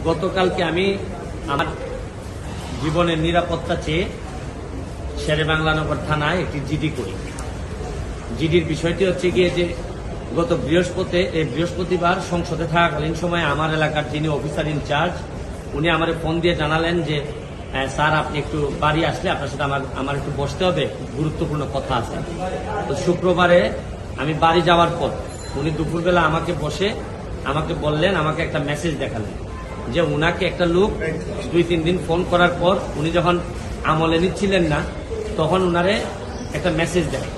গতকালকে আমি আমার জীবনের নিরাপত্তা চেয়ে শেরেবাংলা থানায় একটি জিডি করি। জিডির বিষয়টি হচ্ছে গিয়ে যে গত বৃহস্পতিবার সংসদে থাকাকালীন সময়ে আমার এলাকার যিনি অফিসার ইনচার্জ উনি আমার ফোন দিয়ে জানালেন যে স্যার আপনি একটু বাড়ি আসলে আপনার সাথে আমার একটু বসতে হবে, গুরুত্বপূর্ণ কথা আছে। তো শুক্রবারে আমি বাড়ি যাওয়ার পর উনি দুপুরবেলা আমাকে বললেন, আমাকে একটা মেসেজ দেখালেন যে উনাকে একটা লোক 2-3 দিন ফোন করার পর উনি যখন আমলে নিচ্ছিলেন না তখন উনারে একটা মেসেজ দেয়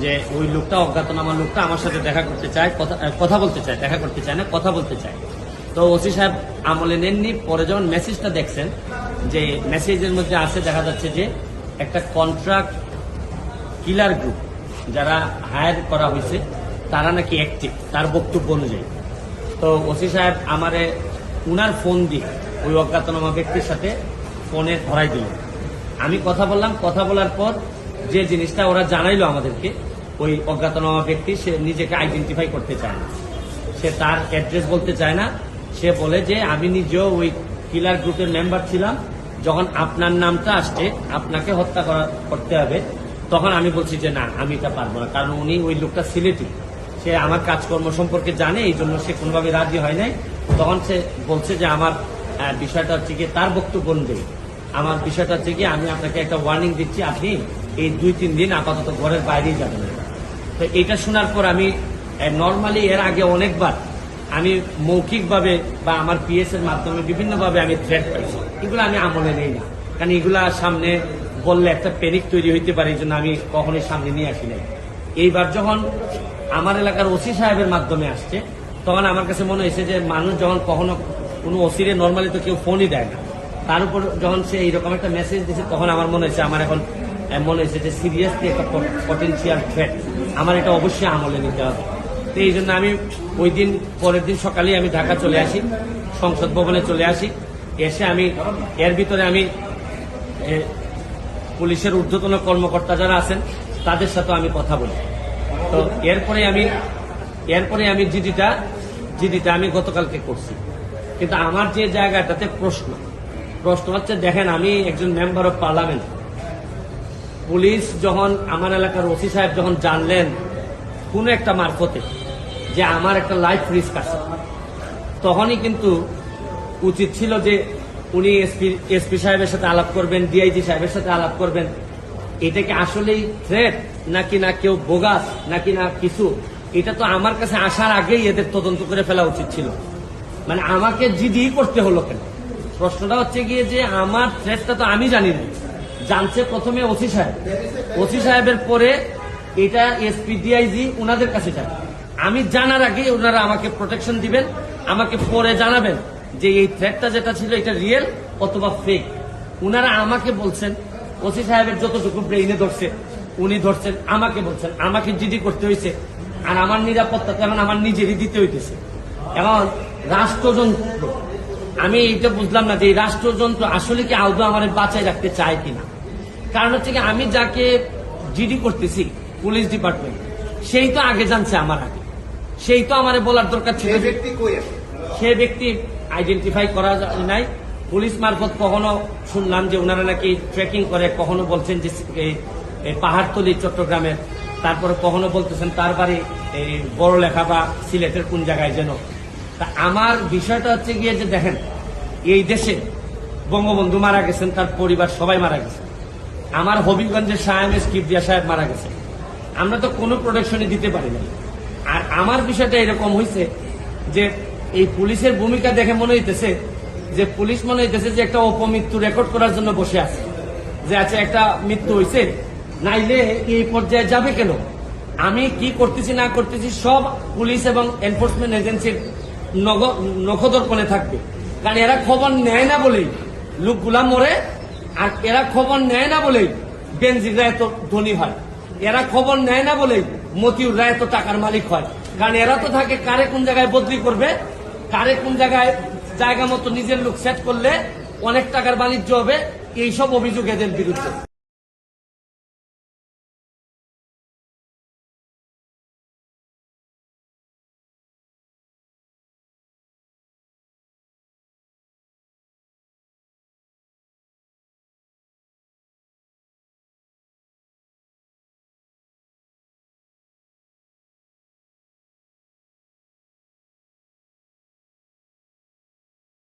যে ওই লোকটা, অজ্ঞাতনামা লোকটা আমার সাথে দেখা করতে চায়, কথা বলতে চায়, দেখা করতে চায় না, কথা বলতে চায়। তো ওসি সাহেব আমলে নেননি। পরে যখন মেসেজটা দেখছেন, যে মেসেজের মধ্যে আছে দেখা যাচ্ছে যে একটা কন্ট্রাক্ট কিলার গ্রুপ যারা হায়ার করা হয়েছে তারা নাকি অ্যাক্টিভ, তার বক্তব্য অনুযায়ী। তো ওসি সাহেব আমারে উনার ফোন দিয়ে ওই অজ্ঞাতনামা ব্যক্তির সাথে ফোনে ধরাই দিল। আমি কথা বললাম, কথা বলার পর যে জিনিসটা ওরা জানাইলো আমাদেরকে, ওই অজ্ঞাতনামা ব্যক্তি সে নিজেকে আইডেন্টিফাই করতে চায় না, সে তার অ্যাড্রেস বলতে চায় না। সে বলে যে আমি নিজেও ওই কিলার গ্রুপের মেম্বার ছিলাম, যখন আপনার নামটা আসছে আপনাকে হত্যা করতে হবে, তখন আমি বলছি যে না আমি এটা পারবো না, কারণ উনি ওই লোকটা সিলেটি, সে আমার কাজকর্ম সম্পর্কে জানে, এই জন্য সে কোনোভাবে রাজি হয় নাই। তখন সে বলছে যে আমার বিষয়টা হচ্ছে গিয়ে, তার বক্তব্য অনুযায়ী আমার বিষয়টা হচ্ছে গিয়ে আমি আপনাকে একটা ওয়ার্নিং দিচ্ছি, আপনি এই 2-3 দিন আপাতত ঘরের বাইরেই যাবেন। তো এটা শোনার পর আমি নর্মালি এর আগে অনেকবার আমি মৌখিকভাবে বা আমার পিএস এর মাধ্যমে বিভিন্নভাবে আমি থ্রেট পাইছি, এগুলো আমি আমলে নেই না, কারণ এগুলা সামনে বললে একটা প্যানিক তৈরি হইতে পারে, এই জন্য আমি কখনোই সামনে নিয়ে আসি নাই। এইবার যখন আমার এলাকার ওসি সাহেবের মাধ্যমে আসছে তখন আমার কাছে মনে হয়েছে যে মানুষ যখন কখনো কোনো ওসিরে নর্মালি তো কেউ ফোনই দেয় না, তার উপর যখন সে এইরকম একটা মেসেজ দিয়েছে তখন আমার মনে হয়েছে, আমার এখন মনে হয়েছে যে সিরিয়াসলি একটা পটেনশিয়াল থ্রেট, আমার এটা অবশ্যই আমলে নিতে হবে। তো এই জন্য আমি ওই দিন পরের দিন সকালেই আমি ঢাকা চলে আসি, সংসদ ভবনে চলে আসি। এসে আমি এর ভিতরে আমি পুলিশের ঊর্ধ্বতন কর্মকর্তা যারা আছেন তাদের সাথে আমি কথা বলি। তো এরপরে আমি জিডিটা আমি গতকালকে করছি। কিন্তু আমার যে জায়গাটাতে প্রশ্ন হচ্ছে, দেখেন আমি একজন মেম্বার অফ পার্লামেন্ট, পুলিশ যখন আমার এলাকার ওসি সাহেব যখন জানলেন কোন একটা মারফতে যে আমার একটা লাইফ রিস্ক আছে, তখনই কিন্তু উচিত ছিল যে উনি এসপি সাহেবের সাথে আলাপ করবেন, ডিআইজি সাহেবের সাথে আলাপ করবেন। এটাকে আসলেই থ্রেট নাকি না কেউ বোগাস নাকি না কিছু, এটা তো আমার কাছে আসার আগেই এদের তদন্ত করে ফেলা উচিত ছিল। মানে আমাকে জিডি করতে হলো কেন? প্রশ্নটা হচ্ছে গিয়ে যে আমার থ্রেটটা তো আমি জানি না, জানছে প্রথমে ওসি সাহেবের পরে এটা এসপি ডিআইজি ওনাদের কাছে যায়। আমি জানার আগে ওনারা আমাকে প্রোটেকশন দিবেন, আমাকে পরে জানাবেন যে এই থ্রেটটা যেটা ছিল এটা রিয়েল অথবা ফেক। ওনারা আমাকে বলছেন, ওসি সাহেবের যতটুকু ব্রেইনে ধরছে উনি ধরছেন, আমাকে বলছেন, আমাকে জিডি করতে হয়েছে। আর আমার নিরাপত্তা তো এখন আমার নিজেরই দিতে হইতেছে। এখন রাষ্ট্রযন্ত্র, আমি এইটা বুঝলাম না যে এই রাষ্ট্রযন্ত্র আসলে কি আদৌ আমার বাঁচায় রাখতে চায় কিনা। কারণ হচ্ছে কি, আমি যাকে জিডি করতেছি পুলিশ ডিপার্টমেন্ট, সেই তো আগে জানছে আমার আগে, সেই তো আমার বলার দরকার ছিল। সে ব্যক্তি আইডেন্টিফাই করা নাই। পুলিশ মারফত কখনো শুনলাম যে ওনারা নাকি ট্রেকিং করে, কখনো বলছেন যে পাহাড়তলি চট্টগ্রামের, তারপরে কখনো বলতেছেন তার বাড়ি এই বড় লেখা বা সিলেটের কোন জায়গায় যেন। তা আমার বিষয়টা হচ্ছে গিয়ে যে দেখেন, এই দেশে বঙ্গবন্ধু মারা গেছেন, তার পরিবার সবাই মারা গেছে, আমার হবিগঞ্জের শাহ কিবরিয়া সাহেব মারা গেছে, আমরা তো কোনো প্রোটেকশনই দিতে পারি না। আর আমার বিষয়টা এরকম হয়েছে যে এই পুলিশের ভূমিকা দেখে মনে হইতেছে যে পুলিশ মনে হইতেছে যে একটা অপমৃত্যু রেকর্ড করার জন্য বসে আছে, যে আচ্ছা একটা মৃত্যু হয়েছে, নাইলে এই পর্যায়ে যাবে কেন। আমি কি করতেছি না করতেছি সব পুলিশ এবং এনফোর্সমেন্ট এজেন্সির নখদর্পণে থাকবে, কারণ এরা খবর নেয় না বলেই লোকগুলা মরে, আর এরা খবর নেয় না বলেই বেনজিররা এত ধনী হয়, এরা খবর নেয় না বলেই মতিউররা এত টাকার মালিক হয়। কারণ এরা তো থাকে কারে কোন জায়গায় বদলি করবে, কারে কোন জায়গায় জায়গা মতো নিজের লোক সেট করলে অনেক টাকার বাণিজ্য হবে, এইসব অভিযোগ এদের বিরুদ্ধে।